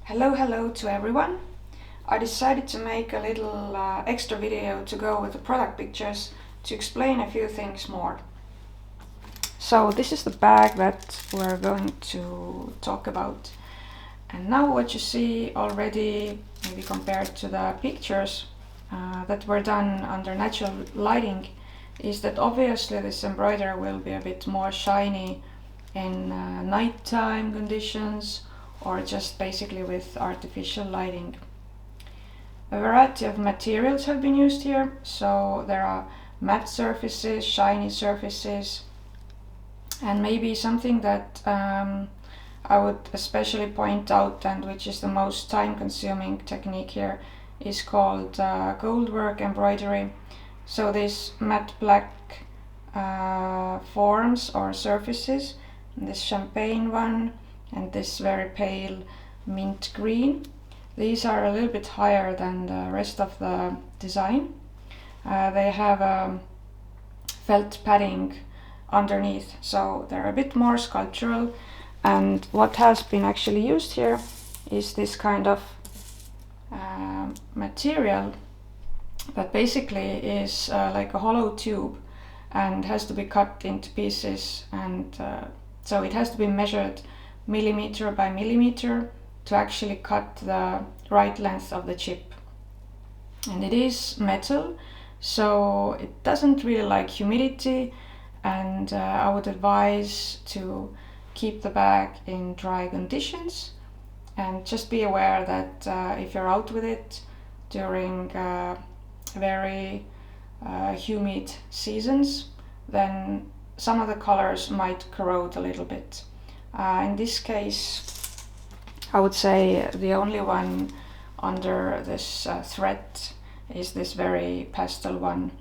Hello to everyone. I decided to make a little extra video to go with the product pictures to explain a few things more. So this is the bag that we're going to talk about. And now what you see already, maybe compared to the pictures that were done under natural lighting, is that obviously this embroidery will be a bit more shiny in nighttime conditions or just basically with artificial lighting. A variety of materials have been used here, so there are matte surfaces, shiny surfaces, and maybe something that I would especially point out, and which is the most time-consuming technique here, is called goldwork embroidery. So these matte black forms or surfaces, this champagne one and this very pale mint green, these are a little bit higher than the rest of the design. They have felt padding underneath, so they're a bit more sculptural. And what has been actually used here is this kind of material that basically is like a hollow tube and has to be cut into pieces, and so it has to be measured millimeter by millimeter to actually cut the right length of the chip. And it is metal, so it doesn't really like humidity, and I would advise to keep the bag in dry conditions, and just be aware that if you're out with it during very humid seasons, then some of the colors might corrode a little bit. In this case, I would say the only one under this thread is this very pastel one.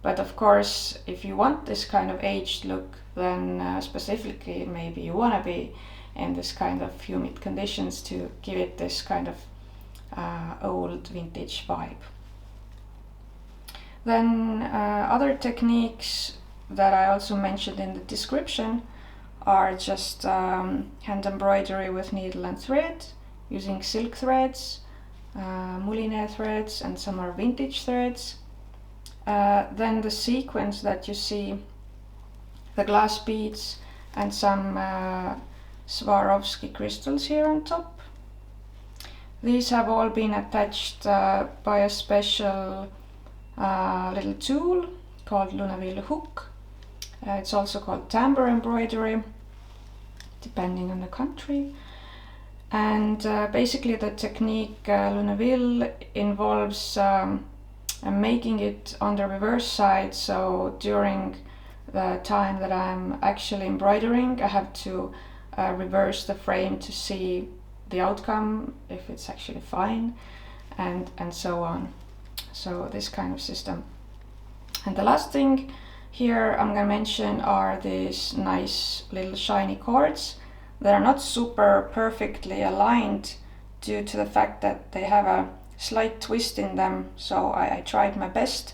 But of course, if you want this kind of aged look, then specifically maybe you want to be in this kind of humid conditions to give it this kind of old vintage vibe. Then other techniques that I also mentioned in the description are just hand embroidery with needle and thread, using silk threads, mouline threads, and some are vintage threads. Then the sequins that you see, the glass beads and some Swarovski crystals here on top. These have all been attached by a special little tool called Nouveau hook. It's also called tambour embroidery, depending on the country. And basically the technique Nouveau involves making it on the reverse side, so during the time that I'm actually embroidering, I have to reverse the frame to see the outcome, if it's actually fine, and so on. So this kind of system. And the last thing here I'm gonna mention are these nice little shiny cords that are not super perfectly aligned due to the fact that they have a slight twist in them. So I tried my best,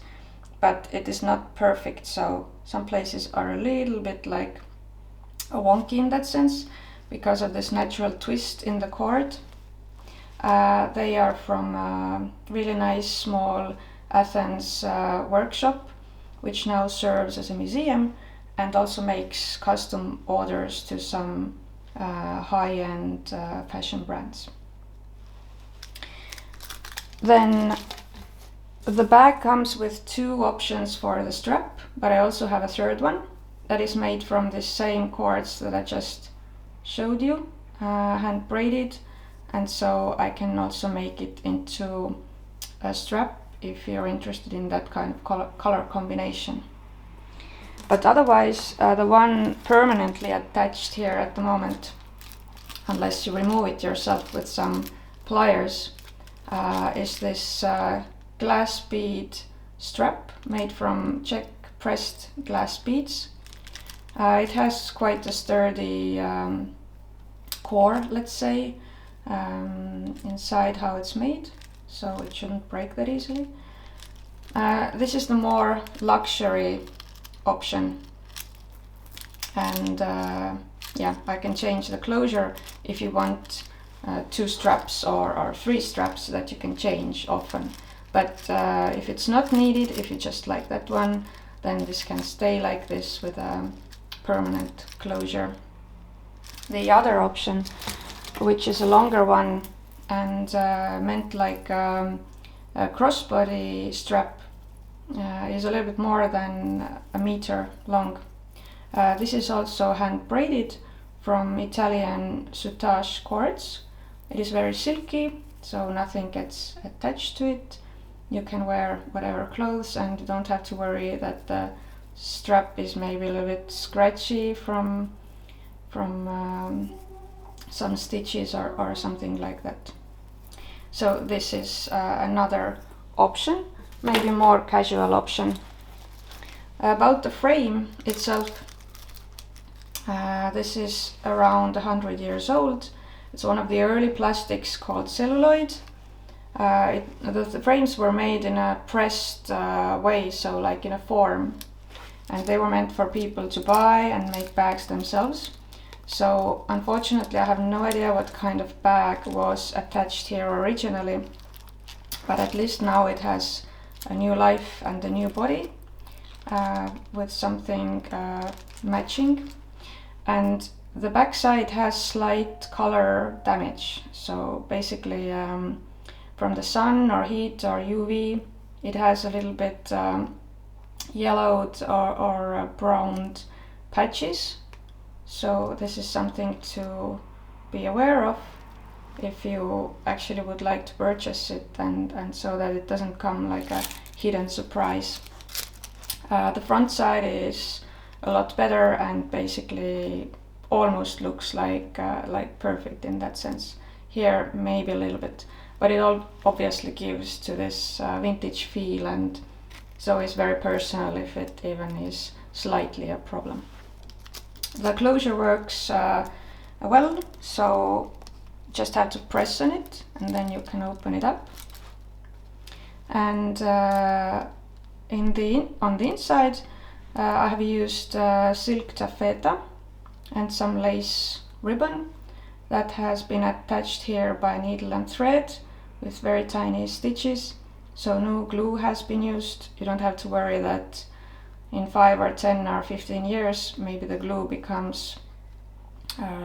but it is not perfect. So some places are a little bit like a wonky in that sense because of this natural twist in the cord. They are from a really nice small Athens workshop, which now serves as a museum and also makes custom orders to some high-end fashion brands. Then the bag comes with two options for the strap, but I also have a third one that is made from the same cords that I just showed you, hand braided, and so I can also make it into a strap if you're interested in that kind of color combination. But otherwise, the one permanently attached here at the moment, unless you remove it yourself with some pliers, is this glass bead strap made from Czech pressed glass beads. It has quite a sturdy core, let's say, inside how it's made, so it shouldn't break that easily. This is the more luxury option, and yeah, I can change the closure if you want 2 straps or 3 straps that you can change often. But if it's not needed, if you just like that one, then this can stay like this with a permanent closure. The other option, which is a longer one and meant like a crossbody strap, is a little bit more than a meter long. This is also hand braided from Italian soutache cords. It is very silky, so nothing gets attached to it. You can wear whatever clothes and you don't have to worry that the strap is maybe a little bit scratchy from some stitches or something like that. So this is another option, maybe more casual option. About the frame itself, this is around 100 years old. It's one of the early plastics called celluloid. The frames were made in a pressed way, so like in a form, and they were meant for people to buy and make bags themselves. So unfortunately I have no idea what kind of bag was attached here originally, but at least now it has a new life and a new body with something matching. And the back side has slight color damage, so basically from the sun or heat or UV it has a little bit yellowed or browned patches. So this is something to be aware of if you actually would like to purchase it, and so that it doesn't come like a hidden surprise. The front side is a lot better and basically almost looks like perfect in that sense. Here maybe a little bit, but it all obviously gives to this vintage feel, and so it's very personal if it even is slightly a problem. The closure works well, so just have to press on it and then you can open it up. And on the inside I have used silk taffeta and some lace ribbon that has been attached here by needle and thread with very tiny stitches. So no glue has been used. You don't have to worry that in 5 or 10 or 15 years maybe the glue becomes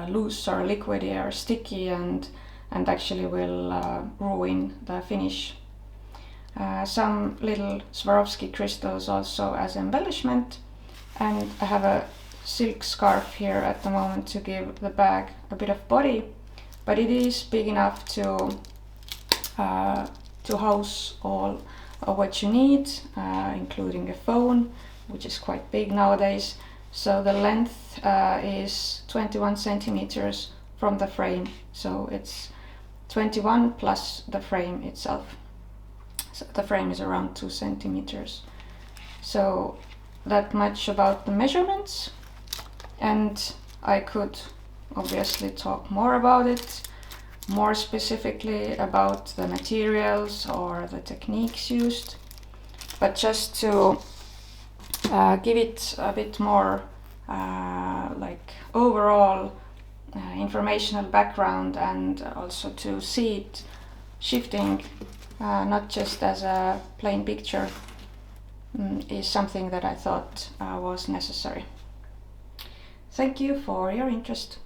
loose or liquidy or sticky and actually will ruin the finish. Some little Swarovski crystals also as embellishment, and I have a silk scarf here at the moment to give the bag a bit of body, but it is big enough to house all of what you need, including a phone, which is quite big nowadays. So the length is 21 centimeters from the frame, so it's 21 plus the frame itself. So the frame is around 2 centimeters. So that much about the measurements, and I could obviously talk more about it, more specifically about the materials or the techniques used, but just to give it a bit more like overall informational background, and also to see it shifting not just as a plain picture, is something that I thought was necessary. Thank you for your interest.